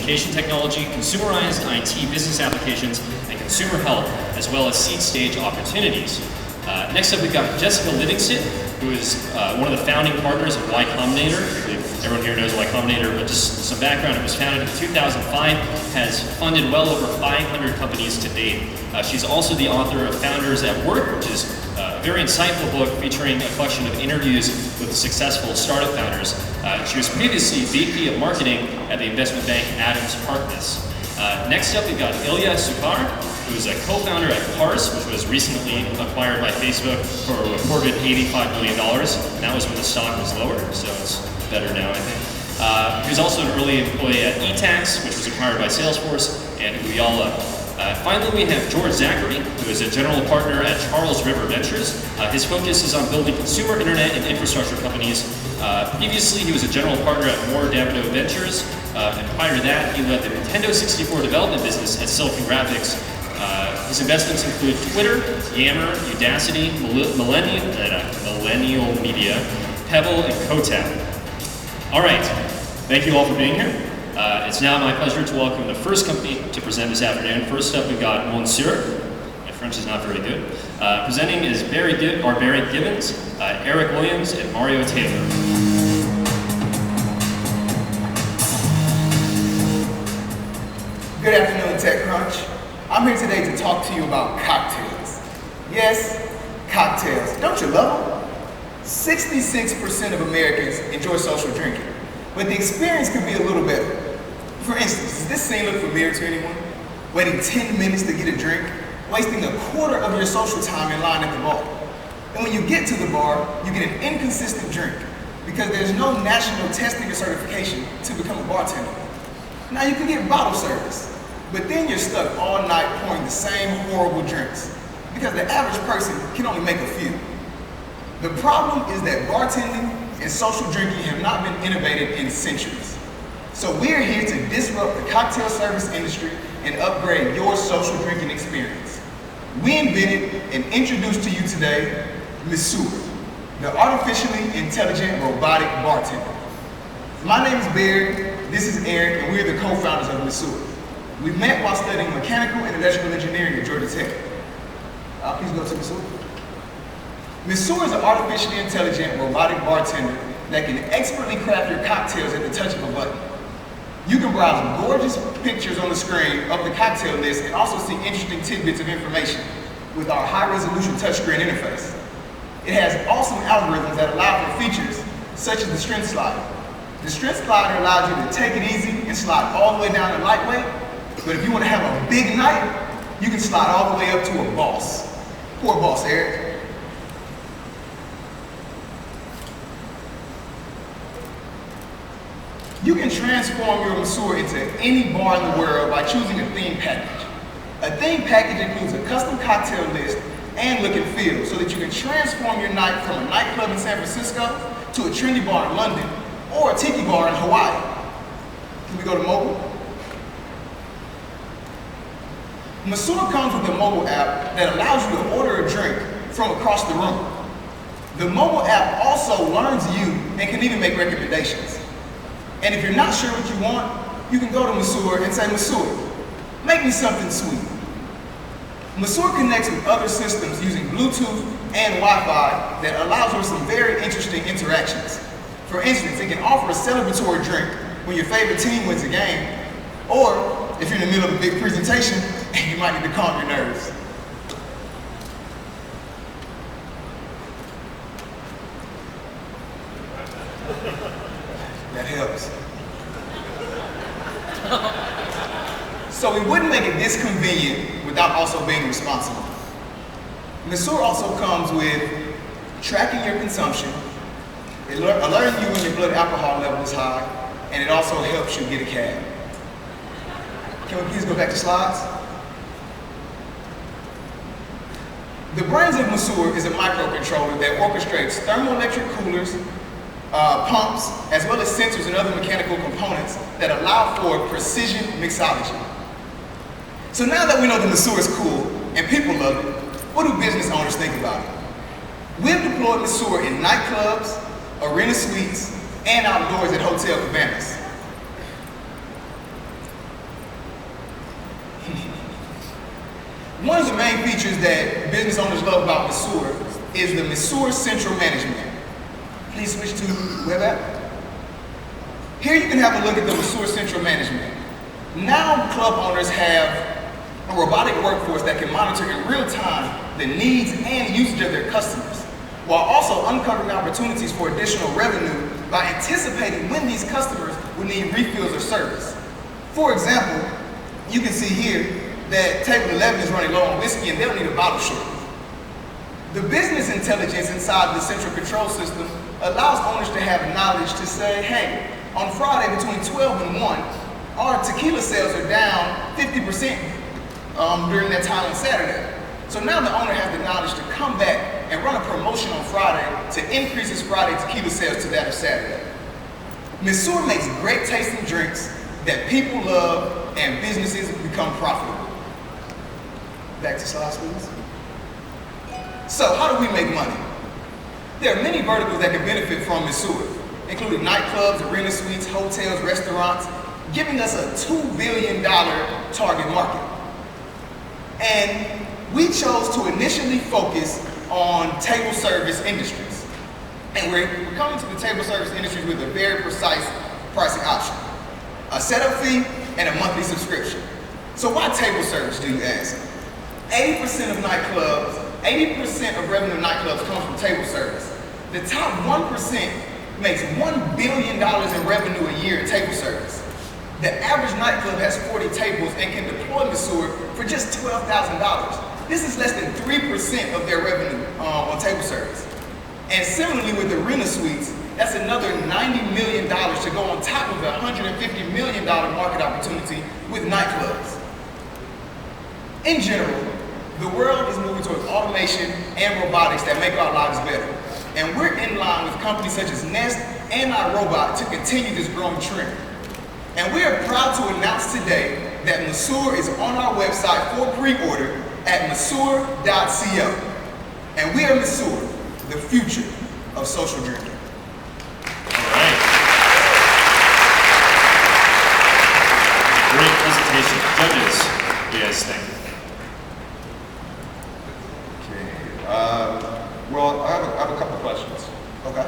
communication technology, consumerized IT business applications, and consumer health, as well as seed stage opportunities. Next up, we've got Jessica Livingston, who is one of the founding partners of Y Combinator. I believe everyone here knows Y Combinator, but just some background, it was founded in 2005, has funded well over 500 companies to date. She's also the author of Founders at Work, which is a very insightful book featuring a collection of interviews with successful startup founders. She was previously VP of Marketing at the investment bank Adams Partners. Next up, we've got Ilya Sukhar, who is a co-founder at Parse, which was recently acquired by Facebook for a reported $85 million. And that was when the stock was lower, so it's better now, I think. He was also an early employee at eTax, which was acquired by Salesforce, and who we all love. Finally, we have George Zachary, who is a general partner at Charles River Ventures. His focus is on building consumer internet and infrastructure companies. Previously, he was a general partner at Moore Davidoff Ventures, and prior to that, he led the Nintendo 64 development business at Silicon Graphics. His investments include Twitter, Yammer, Udacity, Millennial Media, Pebble, and Kotak. All right, thank you all for being here. It's now my pleasure to welcome the first company to present this afternoon. First up, we've got Monsieur. My French is not very good. Presenting is Barry Gibbons, Eric Williams, and Mario Taylor. Good afternoon, TechCrunch. I'm here today to talk to you about cocktails. Yes, cocktails. Don't you love them? 66% of Americans enjoy social drinking, but the experience could be a little better. For instance, does this scene look familiar to anyone? Waiting 10 minutes to get a drink, wasting a quarter of your social time in line at the bar. And when you get to the bar, you get an inconsistent drink because there's no national testing or certification to become a bartender. Now you can get bottle service, but then you're stuck all night pouring the same horrible drinks because the average person can only make a few. The problem is that bartending and social drinking have not been innovated in centuries. So we're here to disrupt the cocktail service industry and upgrade your social drinking experience. We invented and introduced to you today, Monsieur, the artificially intelligent robotic bartender. My name is Barry, this is Eric, and we're the co-founders of Monsieur. We met while studying mechanical and electrical engineering at Georgia Tech. Please go to Monsieur. Monsieur is an artificially intelligent robotic bartender that can expertly craft your cocktails at the touch of a button. You can browse gorgeous pictures on the screen of the cocktail list and also see interesting tidbits of information with our high-resolution touchscreen interface. It has awesome algorithms that allow for features such as the strength slider. The strength slider allows you to take it easy and slide all the way down to lightweight, but if you want to have a big night, you can slide all the way up to a boss. Poor boss, Eric. You can transform your Monsieur into any bar in the world by choosing a theme package. A theme package includes a custom cocktail list and look and feel so that you can transform your night from a nightclub in San Francisco to a trendy bar in London or a tiki bar in Hawaii. Can we go to mobile? Monsieur comes with a mobile app that allows you to order a drink from across the room. The mobile app also learns you and can even make recommendations. And if you're not sure what you want, you can go to Monsieur and say, Monsieur, make me something sweet. Monsieur connects with other systems using Bluetooth and Wi-Fi that allows for some very interesting interactions. For instance, it can offer a celebratory drink when your favorite team wins a game, or if you're in the middle of a big presentation and you might need to calm your nerves. That helps. So we wouldn't make it this convenient without also being responsible. Monsieur also comes with tracking your consumption, alerting you when your blood alcohol level is high, and it also helps you get a cab. Can we please go back to slides? The brains of Monsieur is a microcontroller that orchestrates thermoelectric coolers, pumps, as well as sensors and other mechanical components that allow for precision mixology. So now that we know the Monsieur is cool and people love it, what do business owners think about it? We've deployed Monsieur in nightclubs, arena suites, and outdoors at hotel cabanas. One of the main features that business owners love about Monsieur is the Monsieur Central Management. Please switch to the web app. Here you can have a look at the Monsieur Central Management. Now club owners have a robotic workforce that can monitor in real time the needs and usage of their customers, while also uncovering opportunities for additional revenue by anticipating when these customers will need refills or service. For example, you can see here that table 11 is running low on whiskey and they'll need a bottle shortly. The business intelligence inside the central control system allows owners to have knowledge to say, hey, on Friday between 12 and 1, our tequila sales are down 50% during that time on Saturday. So now the owner has the knowledge to come back and run a promotion on Friday to increase his Friday tequila sales to that of Saturday. Monsieur makes great tasting drinks that people love and businesses become profitable. Back to slides, please. So how do we make money? There are many verticals that can benefit from Monsieur, including nightclubs, arena suites, hotels, restaurants, giving us a $2 billion target market. And we chose to initially focus on table service industries. And we're coming to the table service industries with a very precise pricing option. A setup fee and a monthly subscription. So why table service, do you ask? 80% of revenue in nightclubs comes from table service. The top 1% makes $1 billion in revenue a year in table service. The average nightclub has 40 tables and can deploy Monsieur for just $12,000. This is less than 3% of their revenue on table service. And similarly with arena suites, that's another $90 million to go on top of the $150 million market opportunity with nightclubs. In general, the world is moving towards automation and robotics that make our lives better. And we're in line with companies such as Nest and iRobot to continue this growing trend. And we are proud to announce today that Monsieur is on our website for pre-order at monsieur.co. And we are Monsieur, the future of social drinking. All right. Great presentation. Judges, what do you guys think? Well, I have a couple questions. Okay.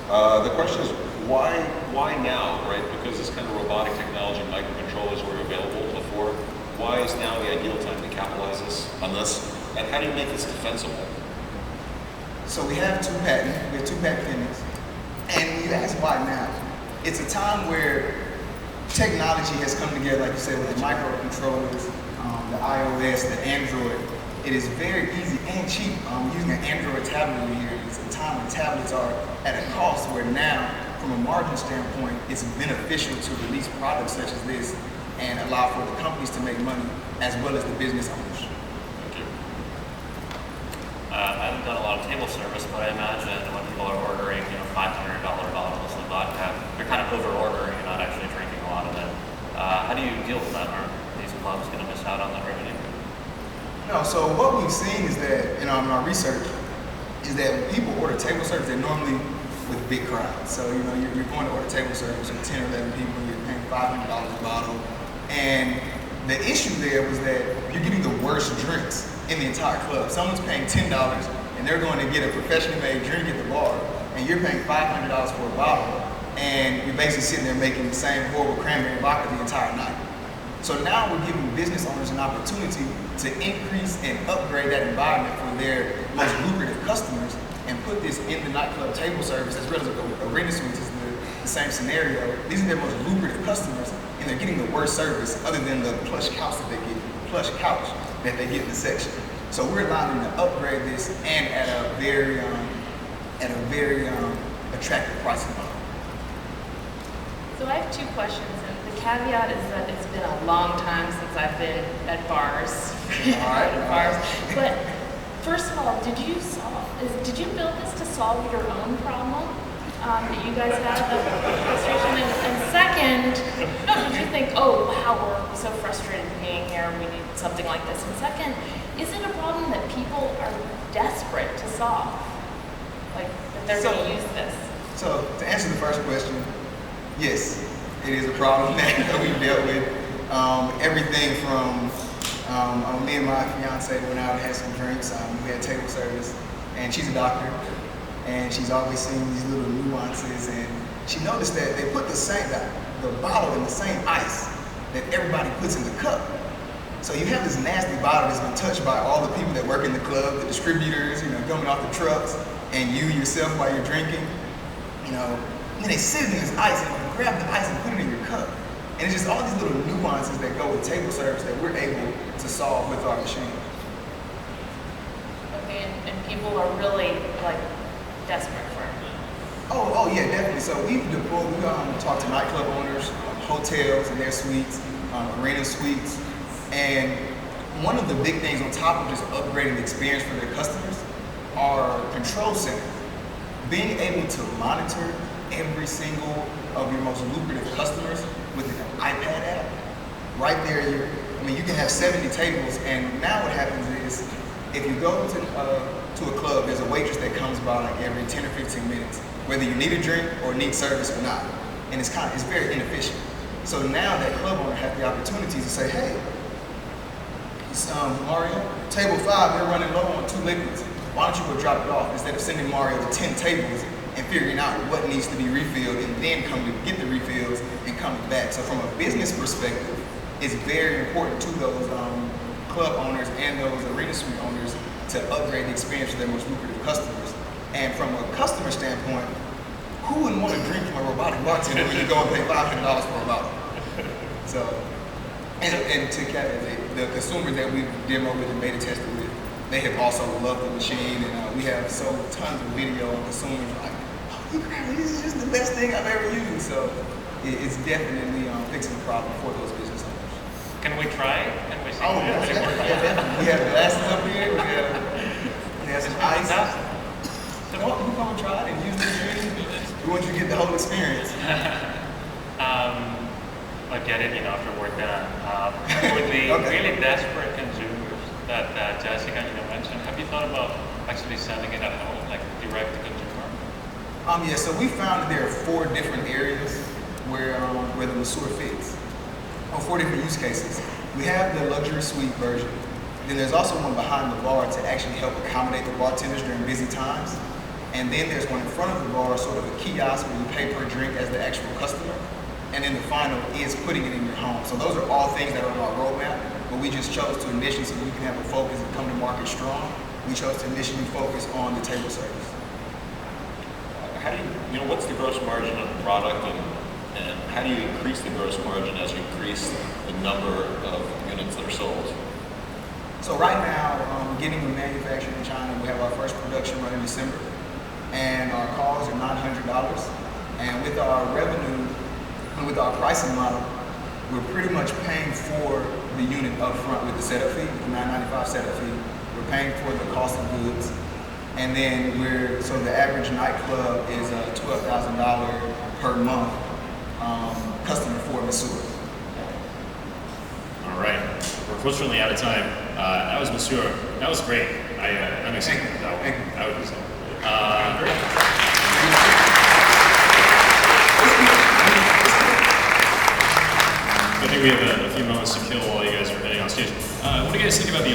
The question is, why now, right? Because this kind of robotic technology, microcontrollers were available before. Why is now the ideal time to capitalize on this? And how do you make this defensible? So we have two patent clinics. And when you ask why now, it's a time where technology has come together, like you said, with the microcontrollers, the iOS, the Android. It is very easy and cheap. Using an Android tablet over here, it's a time when tablets are at a cost where now, from a margin standpoint, it's beneficial to release products such as this and allow for the companies to make money as well as the business owners. Thank you. I haven't done a lot of table service, but I imagine when people are ordering, $500 bottles of vodka, they're kind of over ordering and not actually drinking a lot of it. How do you deal with that? Are these clubs going to miss out on that revenue? No, so what we've seen is that, in our research, is that when people order table service, they're normally with big crowds. So, you're going to order table service with 10 or 11 people, you're paying $500 a bottle. And the issue there was that you're getting the worst drinks in the entire club. Someone's paying $10 and they're going to get a professionally made drink at the bar, and you're paying $500 for a bottle, and you're basically sitting there making the same horrible cranberry vodka the entire night. So now we're giving business owners an opportunity to increase and upgrade that environment for their most lucrative customers and put this in the nightclub table service as well as arena suites is the same scenario. These are their most lucrative customers, and they're getting the worst service other than the plush couch that they get in the section. So we're allowing them to upgrade this and at a very attractive pricing model. So I have two questions, and the caveat is that it's been a long time since I've been at bars. All right. But first of all, did you build this to solve your own problem that you guys had, the frustration? And second, did you think, oh wow, we're so frustrated being here, we need something like this? And second, is it a problem that people are desperate to solve, like that they're going to use this? So to answer the first question, yes, it is a problem that we've dealt with. Everything from Me and my fiance went out and had some drinks. We had table service, and she's a doctor, and she's always seen these little nuances, and she noticed that they put the bottle in the same ice that everybody puts in the cup. So you have this nasty bottle that's been touched by all the people that work in the club, the distributors, coming off the trucks, and you yourself while you're drinking, and then they sit in this ice, and you grab the ice and put it in your cup. And it's just all these little nuances that go with table service that we're able to solve with our machine. Okay, and people are really like desperate for it. Oh yeah, definitely. So we talk to nightclub owners, hotels and their suites, arena suites, and one of the big things on top of just upgrading the experience for their customers are control centers. Being able to monitor every single of your most lucrative customers with an iPad app. Right there, you can have 70 tables, and now what happens is, if you go to a club, there's a waitress that comes by like every 10 or 15 minutes, whether you need a drink or need service or not. And it's very inefficient. So now that club owner has the opportunity to say, hey, Mario, table 5, they're running low on 2 liquids. Why don't you go drop it off instead of sending Mario to 10 tables and figuring out what needs to be refilled and then coming to get the refills and coming back. So from a business perspective, it's very important to those club owners and those arena suite owners to upgrade the experience for their most lucrative customers. And from a customer standpoint, who wouldn't want to drink from a robotic bartender when you go and pay $500 for a bottle? So, and to the consumers that we've demoed with and beta tested with, they have also loved the machine, and we have tons of video on consumers like, this is just the best thing I've ever used. So it's definitely fixing the problem for those business owners. Can we try it? Can we see Oh, it? definitely. We have glasses up here. We have some ice. So we're going to try it and use the machine. We want you to get the whole experience. Like get it, after we're done. For the really desperate consumers that Jessica mentioned, have you thought about actually selling it at home, like direct to consumer? Yeah, so we found that there are 4 different areas where the Monsieur fits, or 4 different use cases. We have the luxury suite version. Then there's also one behind the bar to actually help accommodate the bartenders during busy times. And then there's one in front of the bar, sort of a kiosk where you pay per drink as the actual customer. And then the final is putting it in your home. So those are all things that are on our roadmap, but we just chose to initially, so we can have a focus and come to market strong, we chose to initially focus on the table service. How do you, what's the gross margin of the product, and how do you increase the gross margin as you increase the number of units that are sold? So right now, getting them manufactured in China, we have our first production run in December, and our costs are $900. And with our revenue, and with our pricing model, we're pretty much paying for the unit up front with the setup fee, the $9.95 setup fee. We're paying for the cost of goods. And then so the average nightclub is $12,000 per month customer for Monsieur. All right, we're unfortunately out of time. That was Monsieur. That was great. I'm excited. That was I think we have a few moments to kill while you guys are heading on stage. What do you guys think about the